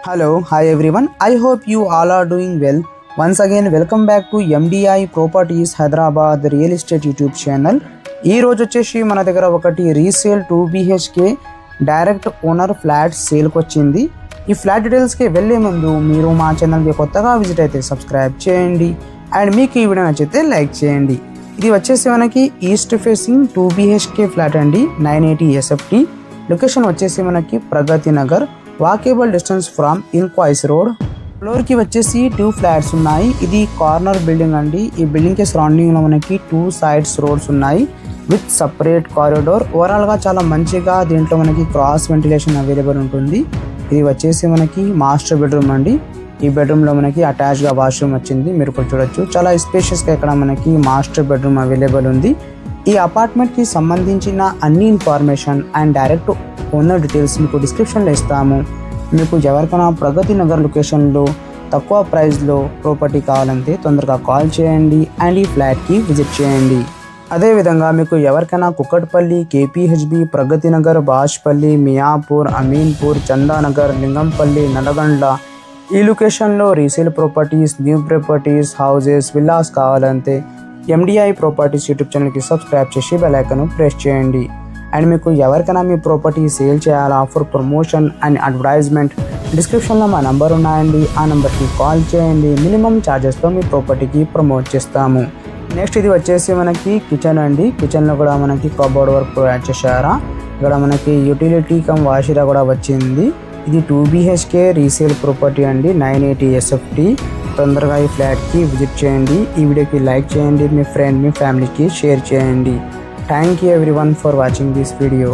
Hello, hi everyone. I hope you all are doing well. Once again, welcome back to MDI Properties Hyderabad Real Estate YouTube channel. ఈ రోజు వచ్చేసి మన దగ్గర ఒకటి resale 2 BHK direct owner flat సేల్కి వచ్చింది. ఈ ఫ్లాట్ డీటెయిల్స్కి వెళ్ళే ముందు మీరు మా ఛానల్కి కొత్తగా విజిట్ అయితే సబ్స్క్రైబ్ చేయండి అండ్ మీకు ఈ వీడియో నచ్చితే లైక్ చేయండి. ఇది వచ్చేసి మనకి ఈస్ట్ ఫేసింగ్ 2 BHK ఫ్లాట్ అండి, 980 SFT. లొకేషన్ వచ్చేసి మనకి Pragathi Nagar, walkable distance from ఇంక్వైస్ రోడ్. ఫ్లోర్కి వచ్చేసి 2 ఫ్లాట్స్ ఉన్నాయి. ఇది కార్నర్ బిల్డింగ్ అండి. ఈ బిల్డింగ్కి సరౌండింగ్లో మనకి 2 సైడ్స్ రోడ్స్ ఉన్నాయి విత్ సపరేట్ కారిడోర్. ఓవరాల్గా చాలా మంచిగా దీంట్లో మనకి క్రాస్ వెంటిలేషన్ అవైలబుల్ ఉంటుంది. ఇది వచ్చేసి మనకి మాస్టర్ బెడ్రూమ్ అండి. ఈ బెడ్రూమ్లో మనకి అటాచ్గా వాష్రూమ్ వచ్చింది, మీరు కూడా చూడొచ్చు. చాలా స్పేషియస్గా ఇక్కడ మనకి మాస్టర్ బెడ్రూమ్ అవైలబుల్ ఉంది. ఈ అపార్ట్మెంట్కి సంబంధించిన అన్ని information and direct owner details మీకు డిస్క్రిప్షన్లో ఇస్తాము. మీకు ఎవరికైనా ప్రగతి నగర్ లొకేషన్లో తక్కువ ప్రైస్లో ప్రాపర్టీ కావాలంటే తొందరగా కాల్ చేయండి అండ్ ఈ ఫ్లాట్కి విజిట్ చేయండి. అదేవిధంగా మీకు ఎవరికైనా కుక్కట్పల్లి, KPHB, ప్రగతి నగర్, బాష్పల్లి, మియాపూర్, అమీన్పూర్, చందానగర్, లింగంపల్లి, నల్లగండ్ల ఈ లొకేషన్లో resale properties, new properties, houses, villas కావాలంటే MDI ప్రాపర్టీస్ యూట్యూబ్ ఛానల్కి సబ్స్క్రైబ్ చేసి బెల్ ఐకాన్ ప్రెస్ చేయండి. అండ్ మీకు ఎవరికైనా మీ ప్రాపర్టీ సేల్ చేయాలా, ఫర్ ప్రమోషన్ అండ్ అడ్వర్టైజ్మెంట్ డిస్క్రిప్షన్లో మా నంబర్ ఉన్నాయండి. ఆ నెంబర్కి కాల్ చేయండి. మినిమం ఛార్జెస్తో మీ ప్రాపర్టీకి ప్రమోట్ చేస్తాము. నెక్స్ట్ ఇది వచ్చేసి మనకి కిచెన్ అండి. కిచెన్లో కూడా మనకి కబోర్డ్ వర్క్ ప్రొవైడ్ చేశారా. ఇక్కడ మనకి యూటిలిటీ కమ్ వాషిరా కూడా వచ్చింది. ఇది 2 BHK రీసేల్ ప్రాపర్టీ అండి, 980 SFT. తొందరగా ఈ ఫ్లాట్కి విజిట్ చేయండి. ఈ వీడియోకి లైక్ చేయండి, మీ ఫ్రెండ్, మీ ఫ్యామిలీకి షేర్ చేయండి. Thank you everyone for watching this video.